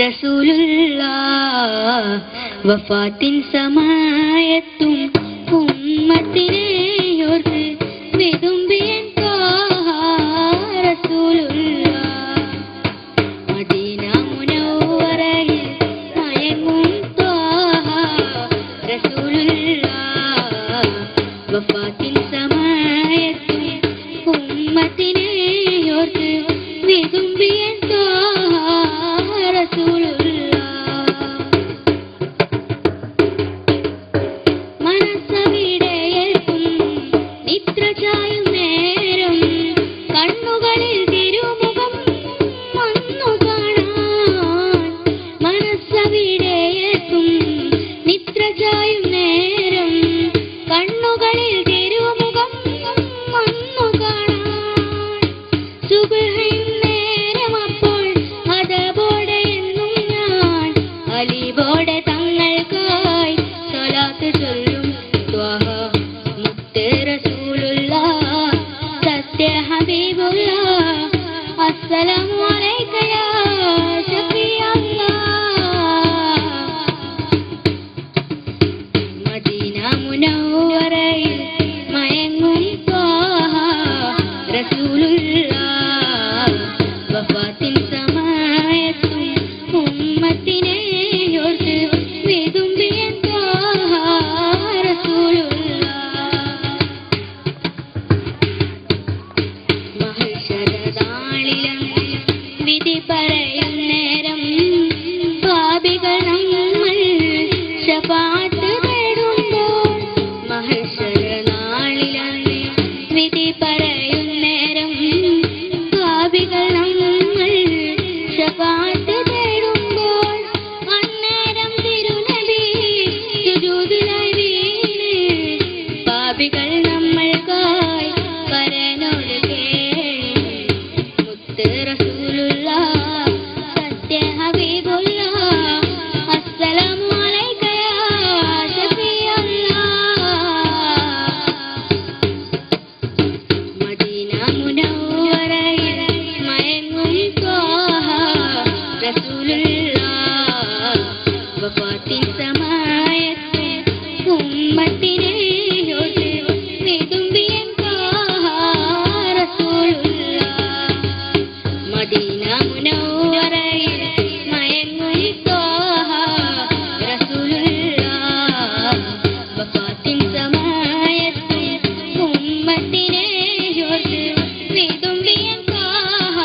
റസൂലുള്ളാഹ് വഫാത്തിൻ സമയത്തും ഉമ്മത്തിനെ ഓർത്ത് വിതുമ്പിയൻ ത്വാഹ റസൂലുള്ളാഹ് മദീന മുനവ്വറയിൽ മയങ്ങും ത്വാഹ റസൂലുള്ളാഹ് വഫാത്തിൻ സമയത്തും ഉമ്മത്തിനെ ഓർത്ത് വിതുമ്പിയൻ ത്വാഹ റസൂലുള്ളാഹ് മനസ്സവിടെയെത്തും നിദ്ര ചായും നേരം കണ്ണുകളിൽ തിരുമുഖം വന്നു കാണാൻ മനസ്സവിടെയെത്തും നിദ്ര ചായും നേരം കണ്ണുകളിൽ തിരുമുഖം വന്നു കാണാൻ സുബ്ഹിൻ നേരം അപ്പോൾ അതബോടെ എന്നും ഞാൻ അലിബോടെ തങ്ങൾക്കായി സ്വലാത്ത് ചൊല്ലും ത്വാഹ മുത്ത് റസൂലുള്ളാഹ് സത്യ ഹബീബുള്ളാഹ് അസ്സലാമു അലൈക യാ ശഫീഅല്ലാഹ് മദീന മുനവ്വറയിൽ മയങ്ങും ത്വാഹ റസൂലുള്ളാഹ് വഫാത്തിൻ സമയത്തും ഉമ്മത്തിനെ ഓർത്ത് വിതുമ്പിയൻ ത്വാഹ റസൂലുള്ളാഹ് മഹ്ശറനാളിലന്ന് വിധി പറയും നേരം പാപികൾ നമ്മൾ ശഫാഅത്ത് തേടുമ്പോൾ മഹ്ശറനാളിലന്ന് വിധി പറയും നേരം പാപികൾ നമ്മൾ ശഫാഅത്ത് തേടുമ്പോൾ അന്നേരം തിരുനബി സുജൂദിലായി വീണ് പാപികൾ നമ്മൾക്കായി പരനോട് കേഴും മുത്ത് റസൂലുള്ളാഹ് സത്യ ഹബീബുള്ളാഹ് അസ്സലാമു അലൈക യാ ശഫീഅല്ലാഹ് മദീന മുനവ്വറയിൽ മയങ്ങും ത്വാഹ റസൂലുള്ളാഹ് വഫാത്തിൻ സമയത്തും ഉമ്മത്തിനെ ഓർത്ത് വിതുമ്പിയൻ ത്വാഹ റസൂലുള്ളാഹ് മദീന മുനവ്വറയിൽ മയങ്ങും ത്വാഹ റസൂലുള്ളാഹ് വഫാത്തിൻ സമയത്തും ഉമ്മത്തിനെ ഓർത്ത് വിതുമ്പിയൻ ത്വാഹ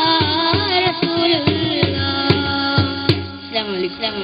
റസൂലുള്ളാഹ്. അസ്സലാമു അലൈക്കും.